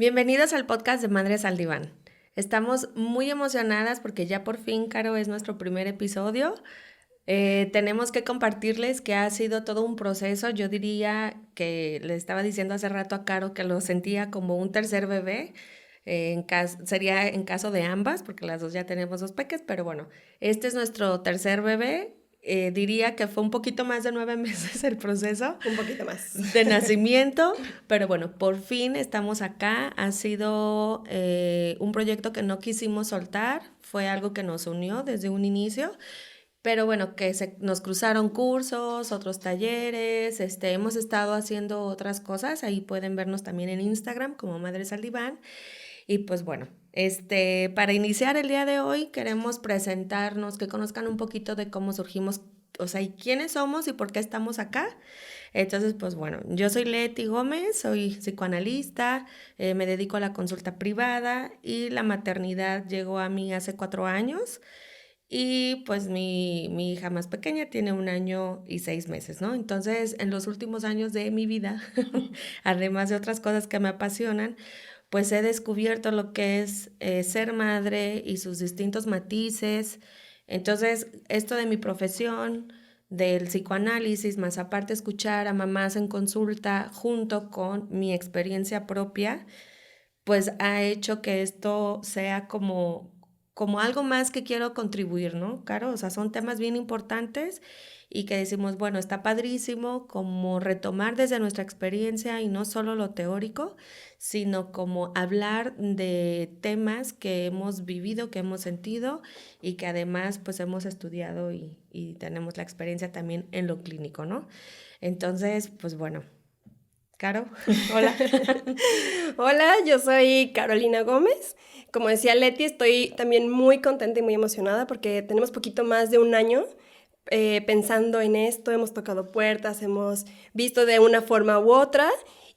Bienvenidos al podcast de Madres al Diván. Estamos muy emocionadas porque ya por fin, Caro, es nuestro primer episodio. Tenemos que compartirles que ha sido todo un proceso. Yo diría que le estaba diciendo hace rato a Caro que lo sentía como un tercer bebé. Sería en caso de ambas, porque las dos ya tenemos dos peques, pero bueno, este es nuestro tercer bebé. Diría que fue un poquito más de 9 meses el proceso Un poquito más. de nacimiento, pero bueno, por fin estamos acá. Ha sido un proyecto que no quisimos soltar, fue algo que nos unió desde un inicio, pero bueno, nos cruzaron cursos, otros talleres, hemos estado haciendo otras cosas, ahí pueden vernos también en Instagram como Madres al Diván. Y pues bueno, para iniciar el día de hoy queremos presentarnos, que conozcan un poquito de cómo surgimos, o sea, y quiénes somos y por qué estamos acá. Entonces, pues bueno, yo soy Leti Gómez, soy psicoanalista, me dedico a la consulta privada y la maternidad llegó a mí hace 4 años. Y pues mi hija más pequeña tiene 1 año y 6 meses, ¿no? Entonces, en los últimos años de mi vida, además de otras cosas que me apasionan, pues he descubierto lo que es ser madre y sus distintos matices. Entonces, esto de mi profesión, del psicoanálisis, más aparte escuchar a mamás en consulta junto con mi experiencia propia, pues ha hecho que esto sea como algo más que quiero contribuir, ¿no, Caro? O sea, son temas bien importantes y que decimos, bueno, está padrísimo como retomar desde nuestra experiencia y no solo lo teórico, sino como hablar de temas que hemos vivido, que hemos sentido y que además pues hemos estudiado y tenemos la experiencia también en lo clínico, ¿no? Entonces, pues bueno, Caro, hola. Hola, yo soy Carolina Gómez. Como decía Leti, estoy también muy contenta y muy emocionada porque tenemos poquito más de un año pensando en esto, hemos tocado puertas, hemos visto de una forma u otra.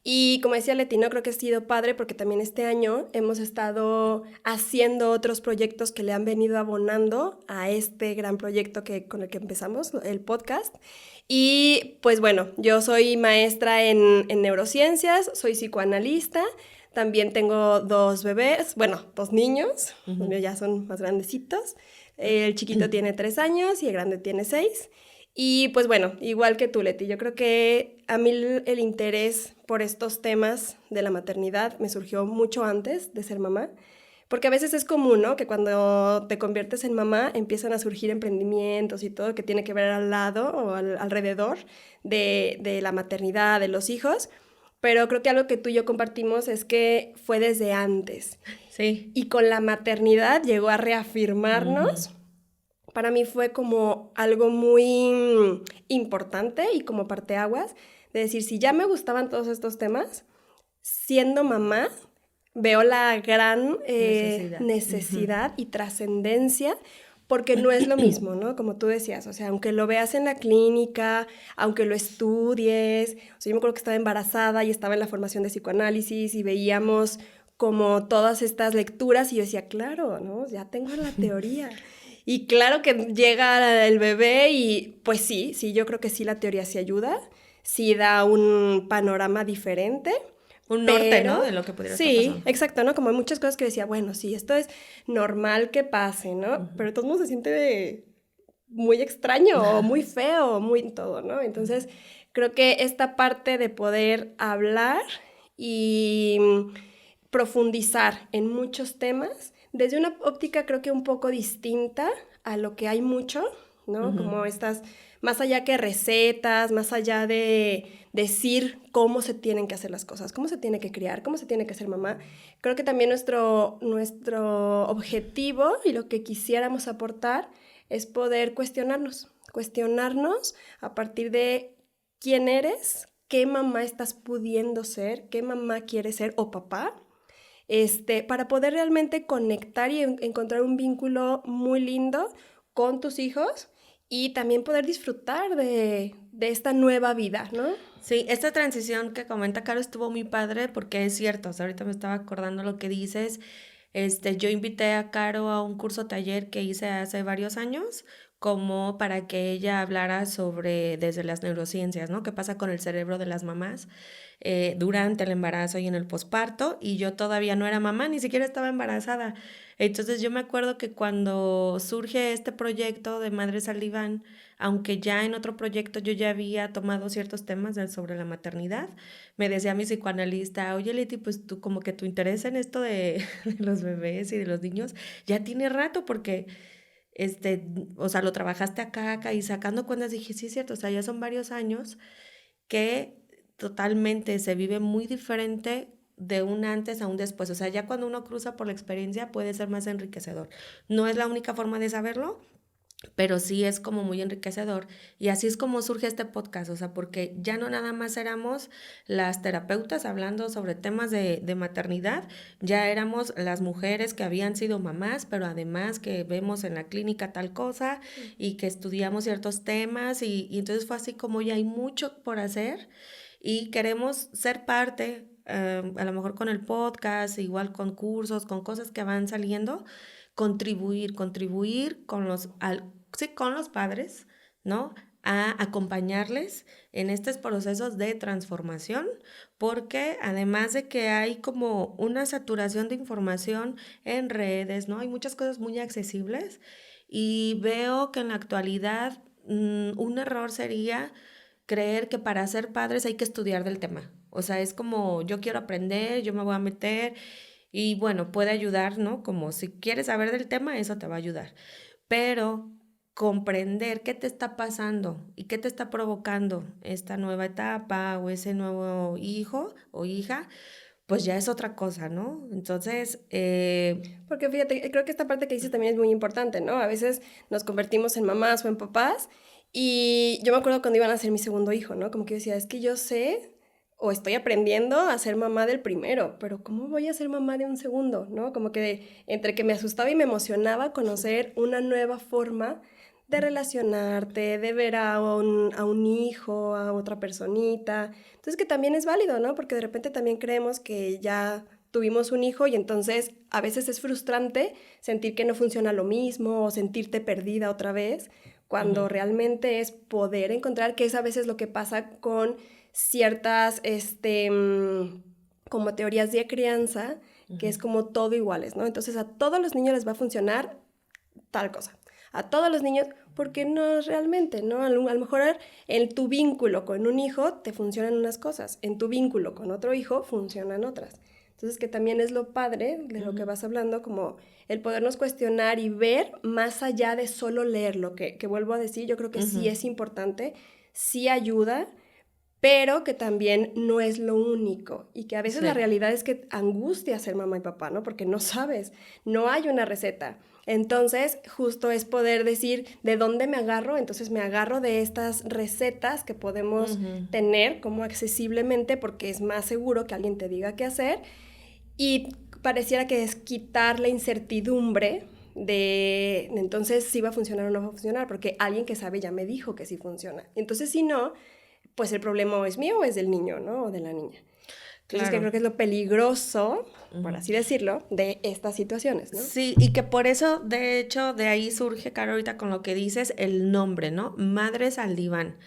Y como decía Leti, no creo que ha sido padre porque también este año hemos estado haciendo otros proyectos que le han venido abonando a este gran proyecto con el que empezamos, el podcast. Y pues bueno, yo soy maestra en neurociencias, soy psicoanalista, también tengo 2 bebés, bueno, 2 niños, los míos ya son más grandecitos. El chiquito tiene 3 años y el grande tiene 6. Y pues bueno, igual que tú, Leti, yo creo que a mí el interés por estos temas de la maternidad me surgió mucho antes de ser mamá. Porque a veces es común, ¿no? Que cuando te conviertes en mamá empiezan a surgir emprendimientos y todo que tiene que ver al lado o alrededor de la maternidad, de los hijos. Pero creo que algo que tú y yo compartimos es que fue desde antes. Sí. Y con la maternidad llegó a reafirmarnos. Para mí fue como algo muy importante y como parteaguas de decir, si ya me gustaban todos estos temas, siendo mamá, veo la gran necesidad y trascendencia, porque no es lo mismo, ¿no? Como tú decías, o sea, aunque lo veas en la clínica, aunque lo estudies, o sea, yo me acuerdo que estaba embarazada y estaba en la formación de psicoanálisis y veíamos como todas estas lecturas y yo decía, claro, ¿no? Ya tengo la teoría. Y claro que llega el bebé y pues sí, yo creo que sí la teoría sí ayuda, sí da un panorama diferente. Un norte, Pero, ¿no? De lo que pudiera estar sí, pasando. exacto, ¿no? Como hay muchas cosas que decía, bueno, sí, esto es normal que pase, ¿no? Pero de todos modos se siente muy extraño o muy feo, muy todo, ¿no? Entonces, creo que esta parte de poder hablar y profundizar en muchos temas, desde una óptica creo que un poco distinta a lo que hay mucho, ¿no? Como estas, más allá que recetas, más allá de decir cómo se tienen que hacer las cosas, cómo se tiene que criar, cómo se tiene que ser mamá. Creo que también nuestro objetivo y lo que quisiéramos aportar es poder cuestionarnos a partir de quién eres, qué mamá estás pudiendo ser, qué mamá quieres ser o papá, para poder realmente conectar y encontrar un vínculo muy lindo con tus hijos y también poder disfrutar de esta nueva vida, ¿no? Sí, esta transición que comenta Caro estuvo muy padre porque es cierto, o sea, ahorita me estaba acordando lo que dices. Yo invité a Caro a un curso taller que hice hace varios años como para que ella hablara sobre desde las neurociencias, ¿no? ¿Qué pasa con el cerebro de las mamás durante el embarazo y en el posparto? Y yo todavía no era mamá, ni siquiera estaba embarazada. Entonces yo me acuerdo que cuando surge este proyecto de Madres al Diván, aunque ya en otro proyecto yo ya había tomado ciertos temas sobre la maternidad, me decía mi psicoanalista, oye Leti, pues tú como que tu interés en esto de, de los bebés y de los niños ya tiene rato porque o sea, lo trabajaste acá y sacando cuentas dije, sí es cierto, o sea, ya son varios años que totalmente se vive muy diferente de un antes a un después. O sea, ya cuando uno cruza por la experiencia puede ser más enriquecedor. No es la única forma de saberlo, pero sí es como muy enriquecedor. Y así es como surge este podcast, o sea, porque ya no nada más éramos las terapeutas hablando sobre temas de maternidad, ya éramos las mujeres que habían sido mamás, pero además que vemos en la clínica tal cosa y que estudiamos ciertos temas y entonces fue así como ya hay mucho por hacer y queremos ser parte, a lo mejor con el podcast, igual con cursos, con cosas que van saliendo, contribuir con sí, con los padres, ¿no? A acompañarles en estos procesos de transformación, porque además de que hay como una saturación de información en redes, ¿no? Hay muchas cosas muy accesibles y veo que en la actualidad un error sería creer que para ser padres hay que estudiar del tema. O sea, es como yo quiero aprender, yo me voy a meter y bueno, puede ayudar, ¿no? Como si quieres saber del tema, eso te va a ayudar. Pero comprender qué te está pasando y qué te está provocando esta nueva etapa o ese nuevo hijo o hija, pues ya es otra cosa, ¿no? Entonces, Porque fíjate, creo que esta parte que dices también es muy importante, ¿no? A veces nos convertimos en mamás o en papás y yo me acuerdo cuando iban a ser mi segundo hijo, ¿no? Como que yo decía, es que yo sé o estoy aprendiendo a ser mamá del primero, pero ¿cómo voy a ser mamá de un segundo, ¿no? Como que entre que me asustaba y me emocionaba conocer una nueva forma de relacionarte, de ver a un hijo, a otra personita. Entonces que también es válido, ¿no? Porque de repente también creemos que ya tuvimos un hijo y entonces a veces es frustrante sentir que no funciona lo mismo o sentirte perdida otra vez, cuando ujú, realmente es poder encontrar, que es a veces lo que pasa con ciertas, como teorías de crianza, que ujú. es como todo iguales, ¿no? Entonces a todos los niños les va a funcionar tal cosa. A todos los niños, porque no realmente, ¿no? A lo mejor en tu vínculo con un hijo te funcionan unas cosas, en tu vínculo con otro hijo funcionan otras. Entonces, que también es lo padre de lo que Ujú, vas hablando, como el podernos cuestionar y ver más allá de solo leerlo, que vuelvo a decir, yo creo que sí ujú. es importante, sí ayuda, pero que también no es lo único y que a veces la Sí. realidad es que angustia ser mamá y papá, ¿no? Porque no sabes, no hay una receta. Entonces, justo es poder decir de dónde me agarro, entonces me agarro de estas recetas que podemos Ujú. tener como accesiblemente porque es más seguro que alguien te diga qué hacer y pareciera que es quitar la incertidumbre de entonces si va a funcionar o no va a funcionar, porque alguien que sabe ya me dijo que sí funciona. Entonces, si no, pues el problema o es mío o es del niño, ¿no? O de la niña. Entonces, que Claro. creo que es lo peligroso, por Ujú. así decirlo, de estas situaciones, ¿no? Sí, y que por eso, de hecho, de ahí surge, Caro, ahorita con lo que dices, el nombre, ¿no? Madres al diván.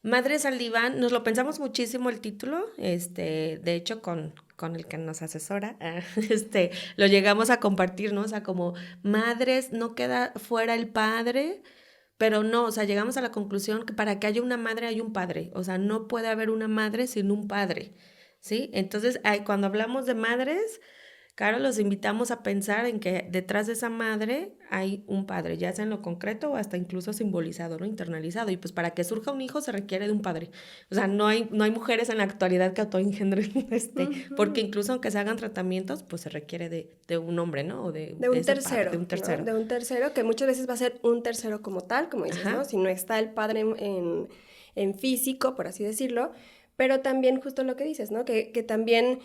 Madres al diván, nos lo pensamos muchísimo el título, de hecho, con el que nos asesora, lo llegamos a compartir, ¿no? O sea, como madres, no queda fuera el padre, pero no, o sea, llegamos a la conclusión que para que haya una madre hay un padre, o sea, no puede haber una madre sin un padre, ¿sí? Entonces, cuando hablamos de madres, claro, los invitamos a pensar en que detrás de esa madre hay un padre, ya sea en lo concreto o hasta incluso simbolizado, ¿no? Internalizado. Y pues para que surja un hijo se requiere de un padre. O sea, no hay mujeres en la actualidad que autoengendren, porque Ujú. incluso aunque se hagan tratamientos, pues se requiere de un hombre, ¿no? O De de un ese padre, de tercero, un ¿no? tercero. De un tercero que muchas veces va a ser un tercero como tal, como dices, Ajá. ¿no? Si no está el padre en físico, por así decirlo, pero también justo lo que dices, ¿no? Que también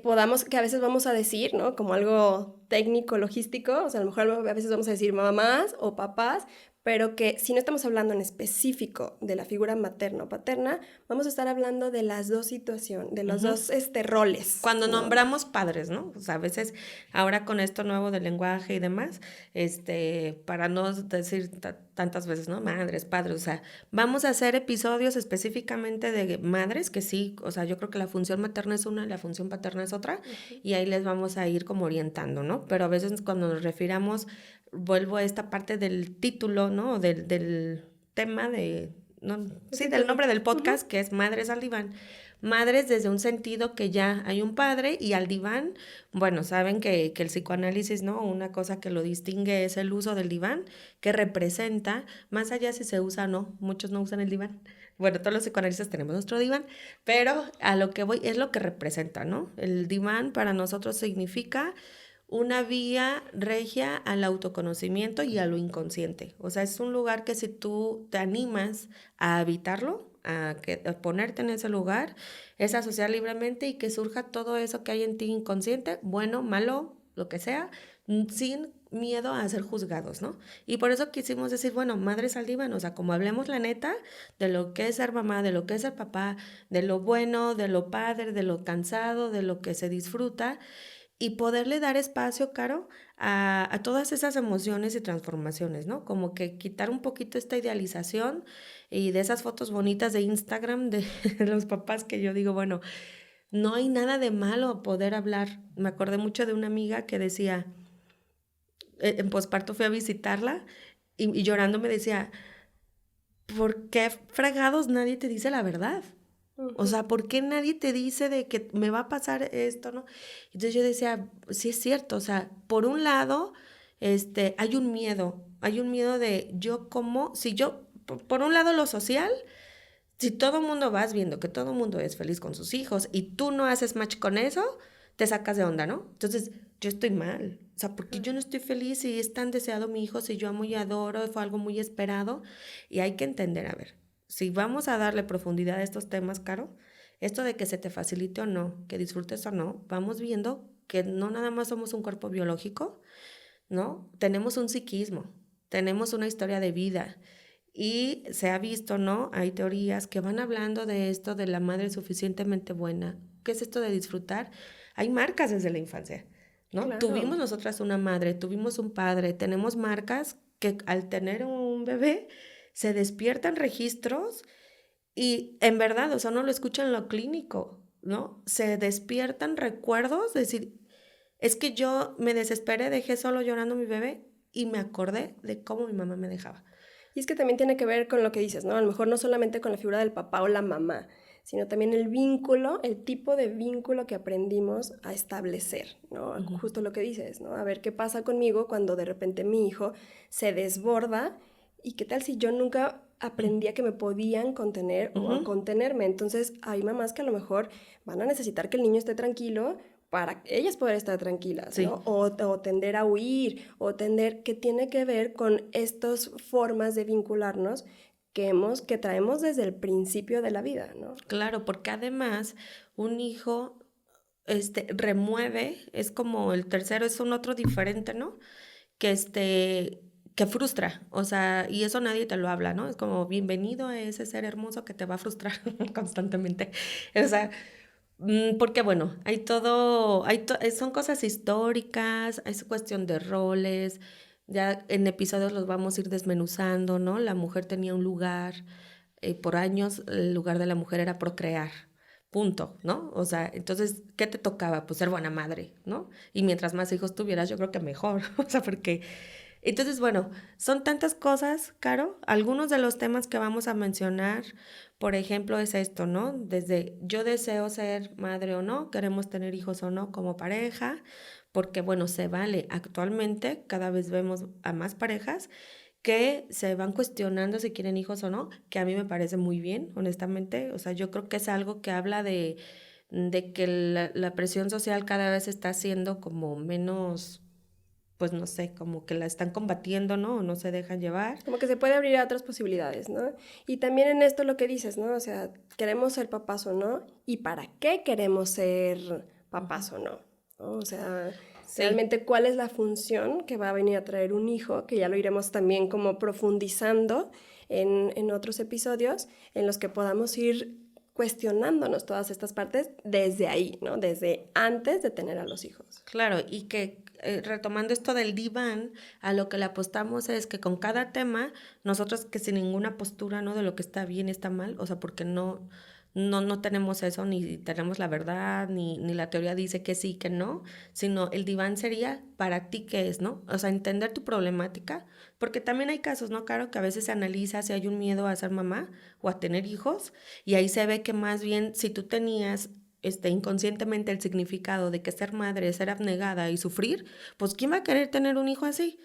podamos, que a veces vamos a decir, ¿no? Como algo técnico, logístico, o sea, a lo mejor a veces vamos a decir mamás o papás, pero que si no estamos hablando en específico de la figura materna o paterna, vamos a estar hablando de las dos situaciones, de los dos roles. Cuando ¿no? nombramos padres, ¿no? O sea, a veces ahora con esto nuevo del lenguaje y demás, para no decir tantas veces, ¿no? Madres, padres, o sea, vamos a hacer episodios específicamente de madres, que sí, o sea, yo creo que la función materna es una y la función paterna es otra, y ahí les vamos a ir como orientando, ¿no? Pero a veces cuando nos refiramos, vuelvo a esta parte del título, ¿no? Del tema de, no, sí, del nombre del podcast, que es Madres al Diván. Madres desde un sentido que ya hay un padre, y al diván, bueno, saben que el psicoanálisis, ¿no? Una cosa que lo distingue es el uso del diván, que representa, más allá si se usa o no, muchos no usan el diván. Bueno, todos los psicoanalistas tenemos nuestro diván, pero a lo que voy es lo que representa, ¿no? El diván para nosotros significa una vía regia al autoconocimiento y a lo inconsciente. O sea, es un lugar que si tú te animas a habitarlo, a ponerte en ese lugar, es asociar libremente y que surja todo eso que hay en ti inconsciente, bueno, malo, lo que sea, sin miedo a ser juzgados, ¿no? Y por eso quisimos decir, bueno, madres al diván, o sea, como hablemos la neta de lo que es ser mamá, de lo que es ser papá, de lo bueno, de lo padre, de lo cansado, de lo que se disfruta, y poderle dar espacio, Caro, a todas esas emociones y transformaciones, ¿no? Como que quitar un poquito esta idealización y de esas fotos bonitas de Instagram de los papás, que yo digo, bueno, no hay nada de malo poder hablar. Me acordé mucho de una amiga que decía, en posparto fui a visitarla y llorando me decía, ¿por qué fregados nadie te dice la verdad? O sea, ¿por qué nadie te dice de que me va a pasar esto, no? Entonces yo decía, sí es cierto, o sea, por un lado, hay un miedo de yo como, si yo, por un lado lo social, si todo el mundo vas viendo que todo el mundo es feliz con sus hijos y tú no haces match con eso, te sacas de onda, ¿no? Entonces, yo estoy mal, o sea, porque yo no estoy feliz y es tan deseado mi hijo, si yo amo y adoro, fue algo muy esperado, y hay que entender, a ver, si vamos a darle profundidad a estos temas, Caro, esto de que se te facilite o no, que disfrutes o no, vamos viendo que no nada más somos un cuerpo biológico, ¿no? Tenemos un psiquismo, tenemos una historia de vida. Y se ha visto, ¿no? Hay teorías que van hablando de esto de la madre suficientemente buena. ¿Qué es esto de disfrutar? Hay marcas desde la infancia, ¿no? Claro. Tuvimos nosotras una madre, tuvimos un padre, tenemos marcas que al tener un bebé se despiertan registros y en verdad, o sea, no lo escuchan en lo clínico, ¿no? Se despiertan recuerdos, es decir, es que yo me desesperé, dejé solo llorando a mi bebé y me acordé de cómo mi mamá me dejaba. Y es que también tiene que ver con lo que dices, ¿no? A lo mejor no solamente con la figura del papá o la mamá, sino también el vínculo, el tipo de vínculo que aprendimos a establecer, ¿no? Justo lo que dices, ¿no? A ver qué pasa conmigo cuando de repente mi hijo se desborda y qué tal si yo nunca aprendí a que me podían contener o a contenerme. Entonces hay mamás que a lo mejor van a necesitar que el niño esté tranquilo para ellas poder estar tranquilas, Sí. ¿no? O tender a huir, o tender, que tiene que ver con estas formas de vincularnos que traemos desde el principio de la vida, ¿no? Claro, porque además un hijo remueve, es como el tercero, es un otro diferente, ¿no? Que frustra, o sea, y eso nadie te lo habla, ¿no? Es como bienvenido a ese ser hermoso que te va a frustrar constantemente. O sea, porque bueno, son cosas históricas, es cuestión de roles, ya en episodios los vamos a ir desmenuzando, ¿no? La mujer tenía un lugar, por años el lugar de la mujer era procrear, punto, ¿no? O sea, entonces, ¿qué te tocaba? Pues ser buena madre, ¿no? Y mientras más hijos tuvieras, yo creo que mejor, o sea, porque entonces, bueno, son tantas cosas, Caro. Algunos de los temas que vamos a mencionar, por ejemplo, es esto, ¿no? Desde yo deseo ser madre o no, queremos tener hijos o no como pareja, porque, bueno, se vale. Actualmente cada vez vemos a más parejas que se van cuestionando si quieren hijos o no, que a mí me parece muy bien, honestamente. O sea, yo creo que es algo que habla de que la presión social cada vez está siendo como menos, pues no sé, como que la están combatiendo, ¿no? O no se dejan llevar. Como que se puede abrir a otras posibilidades, ¿no? Y también en esto lo que dices, ¿no? O sea, queremos ser papás o no, y para qué queremos ser papás o no. ¿no? O sea, Sí. realmente cuál es la función que va a venir a traer un hijo, que ya lo iremos también como profundizando en otros episodios, en los que podamos ir cuestionándonos todas estas partes desde ahí, ¿no? Desde antes de tener a los hijos. Claro, y que retomando esto del diván, a lo que le apostamos es que con cada tema, nosotros que sin ninguna postura, ¿no? De lo que está bien y está mal, o sea, porque no tenemos eso, ni tenemos la verdad, ni la teoría dice que sí, que no, sino el diván sería para ti qué es, ¿no? O sea, entender tu problemática, porque también hay casos, ¿no, Caro? Que a veces se analiza si hay un miedo a ser mamá o a tener hijos, y ahí se ve que más bien si tú tenías inconscientemente el significado de que ser madre es ser abnegada y sufrir, pues ¿quién va a querer tener un hijo así?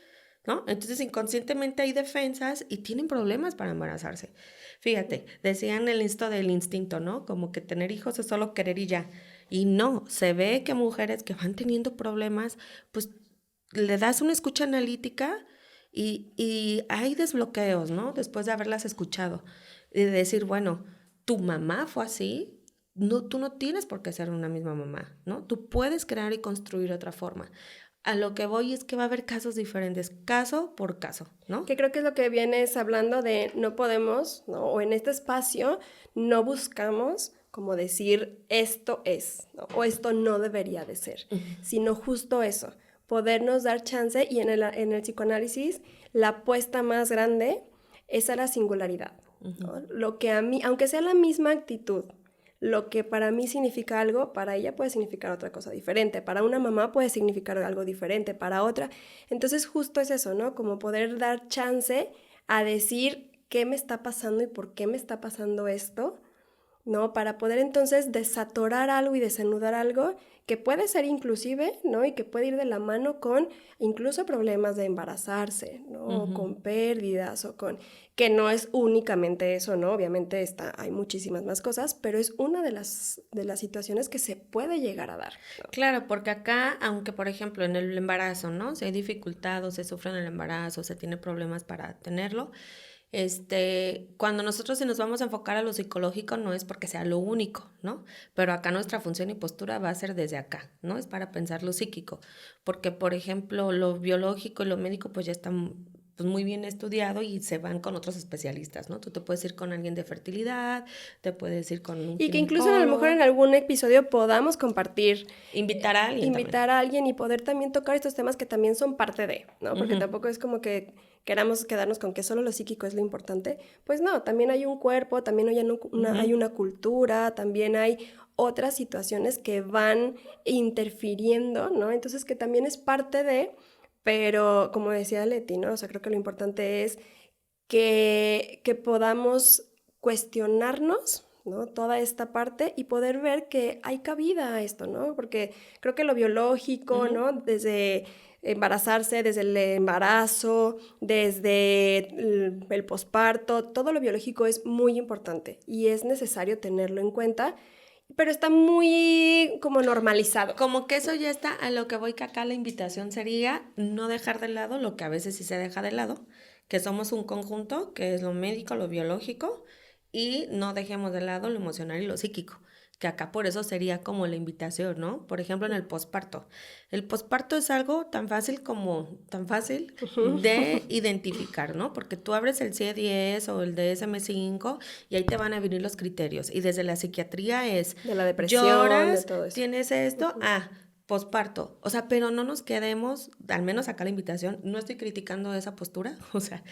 ¿No? Entonces inconscientemente hay defensas y tienen problemas para embarazarse. Fíjate, decían el esto del instinto, ¿no? Como que tener hijos es solo querer y ya. Y no, se ve que mujeres que van teniendo problemas, pues le das una escucha analítica y hay desbloqueos, ¿no? Después de haberlas escuchado. Y de decir, bueno, tu mamá fue así, no, tú no tienes por qué ser una misma mamá, ¿no? Tú puedes crear y construir otra forma. A lo que voy es que va a haber casos diferentes, caso por caso, ¿no? Que creo que es lo que vienes hablando de no podemos, ¿no? O en este espacio no buscamos como decir esto es, ¿no? O esto no debería de ser, sino justo eso, podernos dar chance y en el psicoanálisis la apuesta más grande es a la singularidad, ¿no? Lo que a mí, aunque sea la misma actitud, lo que para mí significa algo, para ella puede significar otra cosa diferente, para una mamá puede significar algo diferente, para otra. Entonces justo es eso, ¿no? Como poder dar chance a decir qué me está pasando y por qué me está pasando esto, ¿no? Para poder entonces desatorar algo y desanudar algo que puede ser inclusive, ¿no? Y que puede ir de la mano con incluso problemas de embarazarse, ¿no? O con pérdidas o con... que no es únicamente eso, ¿no? Obviamente hay muchísimas más cosas, pero es una de las situaciones que se puede llegar a dar, ¿no? Claro, porque acá, aunque por ejemplo en el embarazo, ¿no? Si hay dificultad o se sufre en el embarazo, se tiene problemas para tenerlo, cuando nosotros si nos vamos a enfocar a lo psicológico no es porque sea lo único, ¿no? Pero acá nuestra función y postura va a ser desde acá, ¿no? Es para pensar lo psíquico, porque por ejemplo lo biológico y lo médico pues ya están pues muy bien estudiado y se van con otros especialistas, ¿no? Tú te puedes ir con alguien de fertilidad, te puedes ir con un Y que incluso a lo mejor en ginecólogo, algún episodio podamos compartir, invitar a alguien también. invitar a alguien y poder también tocar estos temas que también son parte de, ¿no? Porque tampoco es como que queramos quedarnos con que solo lo psíquico es lo importante. Pues no, también hay un cuerpo, también hay una cultura, también hay otras situaciones que van interfiriendo, ¿no? Entonces que también es parte de, pero como decía Leti, ¿no? O sea, creo que lo importante es que podamos cuestionarnos, ¿no? Toda esta parte y poder ver que hay cabida a esto, ¿no? Porque creo que lo biológico, ¿no? Desde embarazarse, desde el embarazo, desde el posparto, todo lo biológico es muy importante y es necesario tenerlo en cuenta, pero está muy como normalizado. Como que eso ya está, a lo que voy que acá la invitación sería no dejar de lado lo que a veces sí se deja de lado, que somos un conjunto, que es lo médico, lo biológico, y no dejemos de lado lo emocional y lo psíquico, que acá por eso sería como la invitación, ¿no? Por ejemplo, en el posparto. El posparto es algo tan fácil de identificar, ¿no? Porque tú abres el CIE-10 o el DSM-5 y ahí te van a venir los criterios. Y desde la psiquiatría es, De la depresión, lloras, de todo eso. tienes esto, posparto. O sea, pero no nos quedemos, al menos acá la invitación, no estoy criticando esa postura, o sea,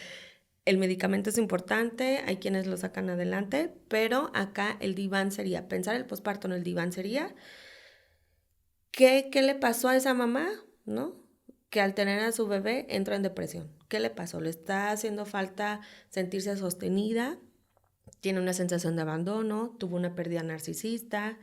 el medicamento es importante, hay quienes lo sacan adelante, pero acá el diván sería, pensar el posparto en el diván sería, ¿qué le pasó a esa mamá, no? Que al tener a su bebé entró en depresión. ¿Qué le pasó? ¿Le está haciendo falta sentirse sostenida? ¿Tiene una sensación de abandono? ¿Tuvo una pérdida narcisista?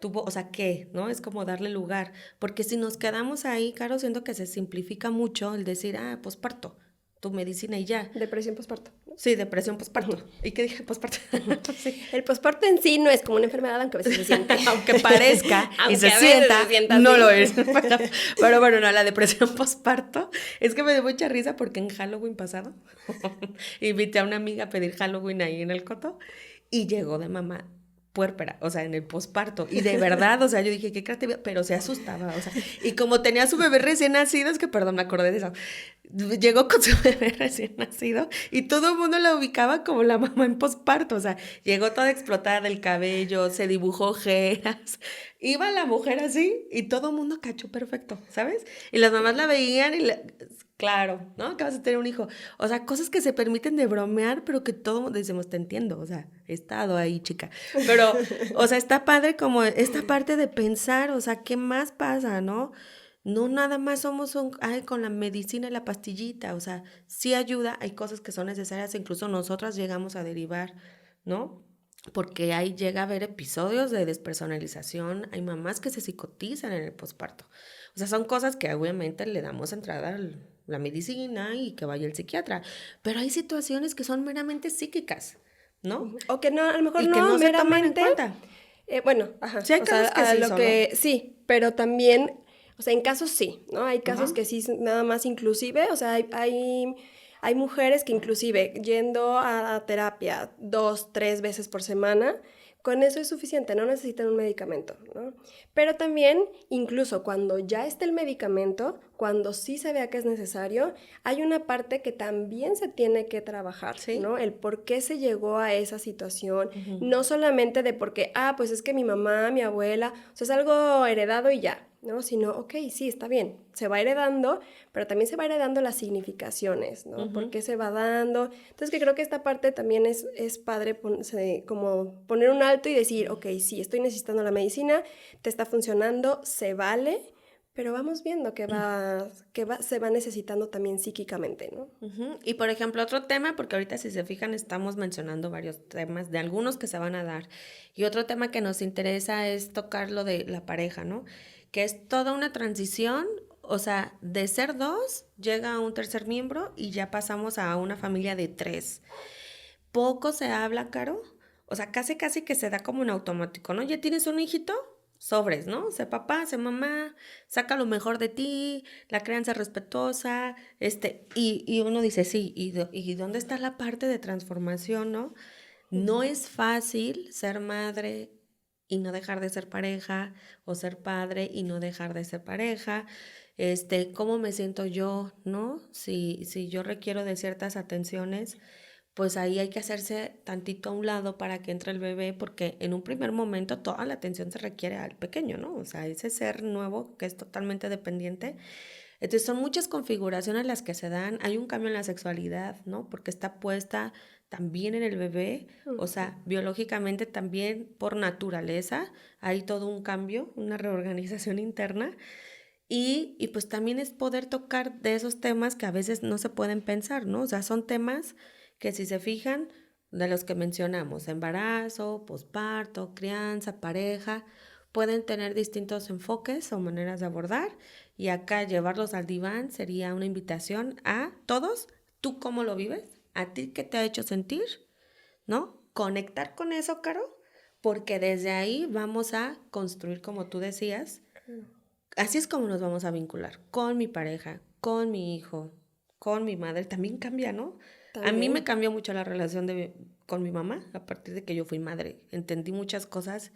O sea, ¿qué? ¿No? Es como darle lugar. Porque si nos quedamos ahí, Caro, siento que se simplifica mucho el decir, posparto, tu medicina y ya. Depresión posparto. Sí, depresión posparto. ¿Y qué dije? Posparto. Sí. El posparto en sí no es como una enfermedad, aunque a veces se siente. Aunque parezca y Aunque se a veces sienta, se sienta no así. lo es. Pero bueno, no, la depresión posparto es que me dio mucha risa porque en Halloween pasado invité a una amiga a pedir Halloween ahí en el Coto y llegó de mamá puérpera, o sea, en el posparto. Y de verdad, o sea, yo dije, qué creatividad, pero se asustaba, o sea. Y como tenía su bebé recién nacido, es que, perdón, me acordé de eso. Llegó con su bebé recién nacido y todo el mundo la ubicaba como la mamá en posparto, o sea, llegó toda explotada del cabello, se dibujó ojeras, iba la mujer así y todo el mundo cachó perfecto, ¿sabes? Y las mamás la veían y, claro, ¿no? Acabas de tener un hijo. O sea, cosas que se permiten de bromear, pero que todo mundo decimos, te entiendo, o sea, he estado ahí, chica. Pero, o sea, está padre como esta parte de pensar, o sea, ¿qué más pasa, no? No nada más somos ay, con la medicina y la pastillita, o sea, sí ayuda, hay cosas que son necesarias, incluso nosotras llegamos a derivar, ¿no? Porque ahí llega a haber episodios de despersonalización, hay mamás que se psicotizan en el posparto. O sea, son cosas que obviamente le damos entrada a la medicina y que vaya el psiquiatra, pero hay situaciones que son meramente psíquicas, ¿no? O que no, a lo mejor Y que no no se toman en meramente, cuenta. bueno, ajá, Sí hay o sea, casos que a sí lo solo. que sí, pero también, o sea, en casos sí, ¿no? Hay Ajá. casos que sí, nada más inclusive, o sea, hay mujeres que inclusive yendo a terapia 2, 3 veces por semana, con eso es suficiente, no necesitan un medicamento, ¿no? Pero también, incluso cuando ya está el medicamento, cuando sí se vea que es necesario, hay una parte que también se tiene que trabajar, Sí. ¿no? El por qué se llegó a esa situación, Ujú. no solamente de porque, pues es que mi mamá, mi abuela, o sea, es algo heredado y ya, ¿no? Sino, ok, sí, está bien, se va heredando, pero también se va heredando las significaciones, ¿no? ¿Por qué se va dando? Entonces, que creo que esta parte también es padre como poner un alto y decir, ok, sí, estoy necesitando la medicina, te está funcionando, se vale, pero vamos viendo se va necesitando también psíquicamente, ¿no? Ujú. Y por ejemplo, otro tema, porque ahorita si se fijan estamos mencionando varios temas de algunos que se van a dar. Y otro tema que nos interesa es tocar lo de la pareja, ¿no? Que es toda una transición, o sea, de ser dos, llega a un tercer miembro y ya pasamos a una familia de tres. Poco se habla, Caro. O sea, casi casi que se da como en automático, ¿no? Ya tienes un hijito, sobres, ¿no? Sé papá, sé mamá, saca lo mejor de ti, la crianza respetuosa, y uno dice, sí, ¿y dónde está la parte de transformación, no? No es fácil ser madre y no dejar de ser pareja, o ser padre y no dejar de ser pareja. ¿Cómo me siento yo, no? Si yo requiero de ciertas atenciones, pues ahí hay que hacerse tantito a un lado para que entre el bebé, porque en un primer momento toda la atención se requiere al pequeño, ¿no? O sea, ese ser nuevo que es totalmente dependiente. Entonces son muchas configuraciones las que se dan, hay un cambio en la sexualidad, ¿no? Porque está puesta también en el bebé, o sea, biológicamente también por naturaleza hay todo un cambio, una reorganización interna. Y pues también es poder tocar de esos temas que a veces no se pueden pensar, ¿no? O sea, son temas que si se fijan, de los que mencionamos, embarazo, posparto, crianza, pareja, pueden tener distintos enfoques o maneras de abordar. Y acá llevarlos al diván sería una invitación a todos, ¿tú cómo lo vives? ¿A ti qué te ha hecho sentir? ¿No? Conectar con eso, Caro, porque desde ahí vamos a construir, como tú decías, así es como nos vamos a vincular con mi pareja, con mi hijo, con mi madre. También cambia, ¿no? A mí me También. cambió mucho la relación con mi mamá a partir de que yo fui madre. Entendí muchas cosas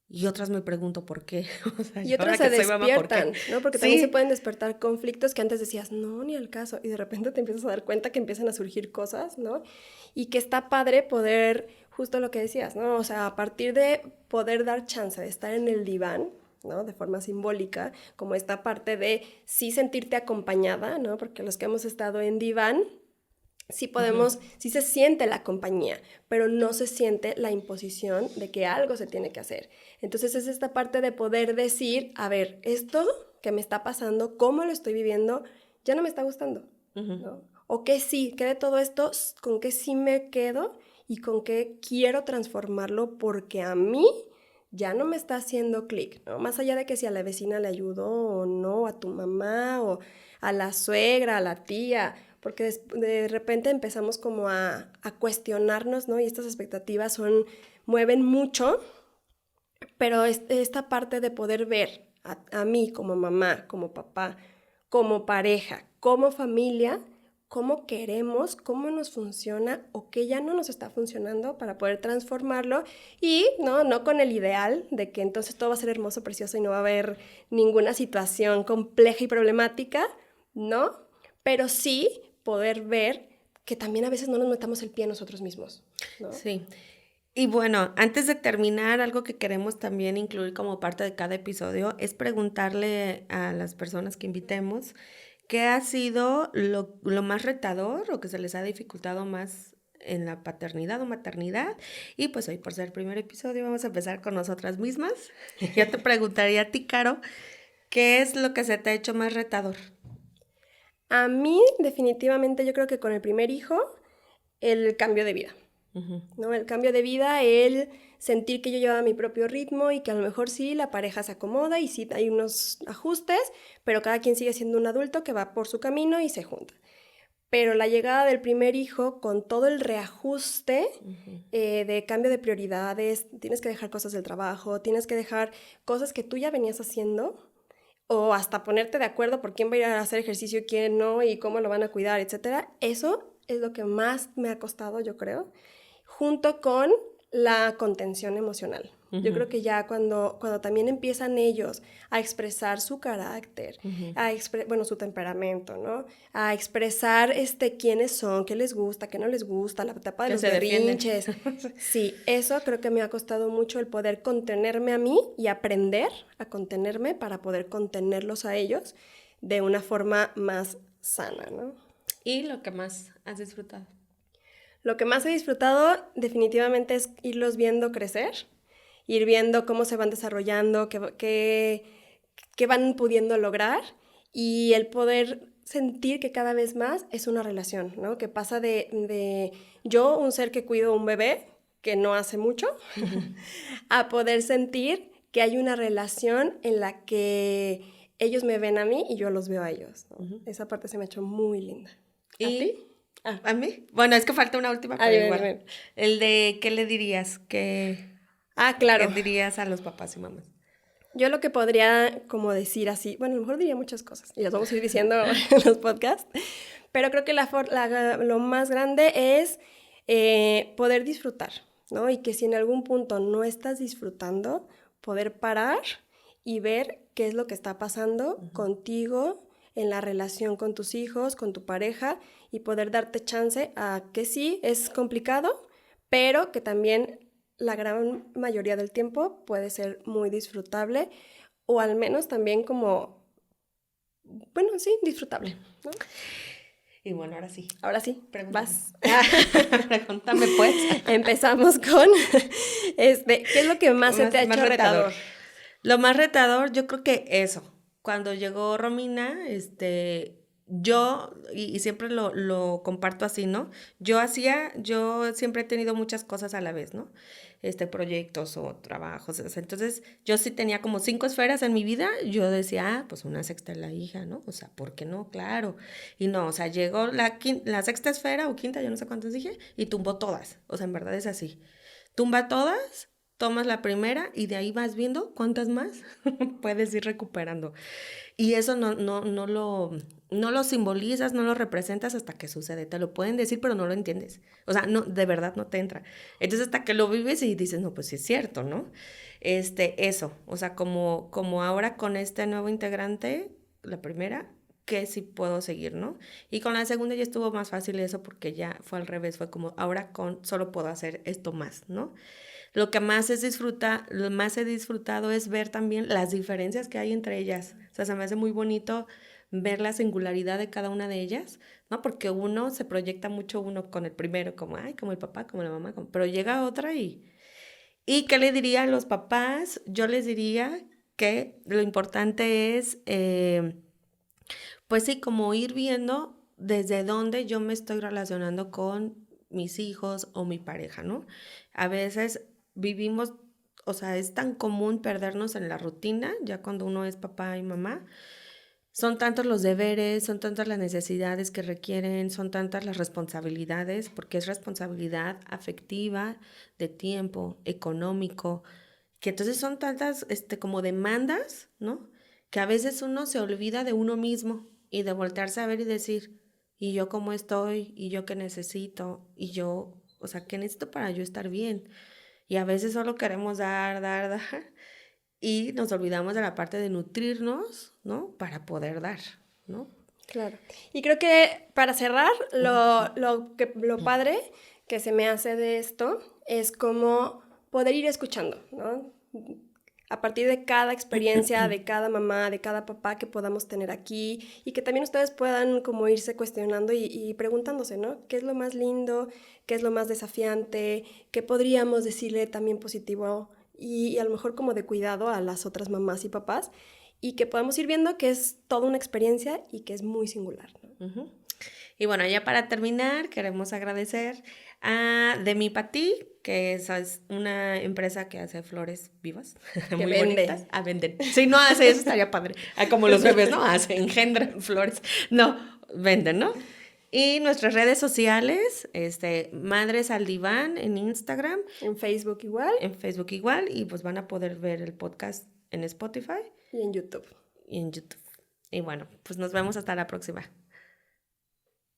y otras me pregunto por qué. O sea, Y yo otras ahora se que soy mamá, ¿por qué? despiertan, ¿no? Porque también se Sí. pueden despertar conflictos que antes decías, no, ni al caso, y de repente te empiezas a dar cuenta que empiezan a surgir cosas, ¿no? Y que está padre poder, justo lo que decías, ¿no? O sea, a partir de poder dar chance de estar en el diván, ¿no? De forma simbólica, como esta parte de sí sentirte acompañada, ¿no? Porque los que hemos estado en diván, sí Ujú. podemos, sí se siente la compañía, pero no se siente la imposición de que algo se tiene que hacer. Entonces es esta parte de poder decir, a ver, esto que me está pasando, cómo lo estoy viviendo, ya no me está gustando, Ujú. ¿no? O que sí, que de todo esto, con qué sí me quedo y con qué quiero transformarlo porque a mí ya no me está haciendo clic, ¿no? Más allá de que si a la vecina le ayudó o no, a tu mamá o a la suegra, a la tía, porque de repente empezamos como a cuestionarnos, ¿no? Y estas expectativas mueven mucho, pero esta parte de poder ver a mí como mamá, como papá, como pareja, como familia, cómo queremos, cómo nos funciona o qué ya no nos está funcionando para poder transformarlo y no con el ideal de que entonces todo va a ser hermoso, precioso y no va a haber ninguna situación compleja y problemática, ¿no? Pero sí poder ver que también a veces no nos metamos el pie a nosotros mismos, ¿no? Sí. Y bueno, antes de terminar, algo que queremos también incluir como parte de cada episodio es preguntarle a las personas que invitemos qué ha sido lo más retador o que se les ha dificultado más en la paternidad o maternidad. Y pues hoy, por ser el primer episodio, vamos a empezar con nosotras mismas. Yo te preguntaría a ti, Caro, ¿qué es lo que se te ha hecho más retador? A mí, definitivamente, yo creo que con el primer hijo, el cambio de vida. ¿No? El cambio de vida, el sentir que yo llevaba mi propio ritmo y que a lo mejor sí, la pareja se acomoda y sí hay unos ajustes, pero cada quien sigue siendo un adulto que va por su camino y se junta. Pero la llegada del primer hijo, con todo el reajuste de cambio de prioridades, tienes que dejar cosas del trabajo, tienes que dejar cosas que tú ya venías haciendo, o hasta ponerte de acuerdo por quién va a ir a hacer ejercicio y quién no, y cómo lo van a cuidar, etcétera. Eso es lo que más me ha costado, yo creo, junto con la contención emocional. Yo creo que ya cuando también empiezan ellos a expresar su carácter, su temperamento, ¿no? A expresar quiénes son, qué les gusta, qué no les gusta, la etapa de Que los se defienden. berrinches. Sí, eso creo que me ha costado mucho el poder contenerme a mí y aprender a contenerme para poder contenerlos a ellos de una forma más sana, ¿no? ¿Y lo que más has disfrutado? Lo que más he disfrutado definitivamente es irlos viendo crecer, ir viendo cómo se van desarrollando, qué van pudiendo lograr y el poder sentir que cada vez más es una relación, ¿no? Que pasa de yo, un ser que cuido un bebé, que no hace mucho, a poder sentir que hay una relación en la que ellos me ven a mí y yo los veo a ellos, ¿no? Esa parte se me ha hecho muy linda. ¿A ti? ¿A mí? Bueno, es que falta una última, pero igual. El de, ¿qué le dirías? Claro. ¿Qué dirías a los papás y mamás? Yo lo que podría como decir así, bueno, a lo mejor diría muchas cosas y las vamos a ir diciendo en los podcasts, pero creo que lo más grande es poder disfrutar, ¿no? Y que si en algún punto no estás disfrutando, poder parar y ver qué es lo que está pasando contigo en la relación con tus hijos, con tu pareja y poder darte chance a que sí, es complicado, pero que también la gran mayoría del tiempo puede ser muy disfrutable o al menos también como, bueno, sí, disfrutable, ¿no? Y bueno, ahora sí. Ahora sí, Pregúntame. vas. Pregúntame pues. Empezamos con, ¿qué es lo que más se te ha hecho retador? Lo más retador, yo creo que eso. Cuando llegó Romina, yo, y siempre lo comparto así, ¿no? Yo siempre he tenido muchas cosas a la vez, ¿no? Proyectos o trabajos. O sea, entonces, yo sí tenía como 5 esferas en mi vida. Yo decía, pues una sexta es la hija, ¿no? O sea, ¿por qué no? Claro. Y no, o sea, llegó la sexta esfera o quinta, yo no sé cuántas dije, y tumbó todas. O sea, en verdad es así. Tumba todas, tomas la primera y de ahí vas viendo cuántas más puedes ir recuperando. Y eso no lo simbolizas, no lo representas hasta que sucede. Te lo pueden decir, pero no lo entiendes. O sea, no, de verdad no te entra. Entonces hasta que lo vives y dices, no, pues sí es cierto, ¿no? Eso, o sea, como ahora con este nuevo integrante, la primera, que sí puedo seguir, ¿no? Y con la segunda ya estuvo más fácil eso porque ya fue al revés, fue como ahora solo puedo hacer esto más, ¿no? Lo que más lo más he disfrutado es ver también las diferencias que hay entre ellas. O sea, se me hace muy bonito ver la singularidad de cada una de ellas, ¿no? Porque uno se proyecta mucho uno con el primero, como, ay, como el papá, como la mamá, pero llega otra y... ¿Y qué le diría a los papás? Yo les diría que lo importante es, pues sí, como ir viendo desde dónde yo me estoy relacionando con mis hijos o mi pareja, ¿no? A veces vivimos, o sea, es tan común perdernos en la rutina, ya cuando uno es papá y mamá. Son tantos los deberes, son tantas las necesidades que requieren, son tantas las responsabilidades, porque es responsabilidad afectiva, de tiempo, económico, que entonces son tantas como demandas, ¿no? Que a veces uno se olvida de uno mismo y de voltearse a ver y decir, y yo cómo estoy, y yo qué necesito, y yo, o sea, qué necesito para yo estar bien. Y a veces solo queremos dar, dar, dar, y nos olvidamos de la parte de nutrirnos, ¿no? Para poder dar, ¿no? Claro. Y creo que para cerrar, lo padre que se me hace de esto es como poder ir escuchando, ¿no? A partir de cada experiencia, de cada mamá, de cada papá que podamos tener aquí y que también ustedes puedan como irse cuestionando y preguntándose, ¿no? ¿Qué es lo más lindo? ¿Qué es lo más desafiante? ¿Qué podríamos decirle también positivo y a lo mejor como de cuidado a las otras mamás y papás? Y que podamos ir viendo que es toda una experiencia y que es muy singular, ¿no? Uh-huh. Y bueno, ya para terminar, queremos agradecer a Demi Pati, que es una empresa que hace flores vivas, Que muy vende. bonitas. A vender. Si no hace eso, estaría padre. Como los bebés, ¿no? Hace, engendran flores. No, venden, ¿no? Y nuestras redes sociales, Madres al Diván en Instagram. En Facebook igual. En Facebook igual. Y pues van a poder ver el podcast en Spotify. Y en YouTube. Y en YouTube. Y bueno, pues nos vemos hasta la próxima.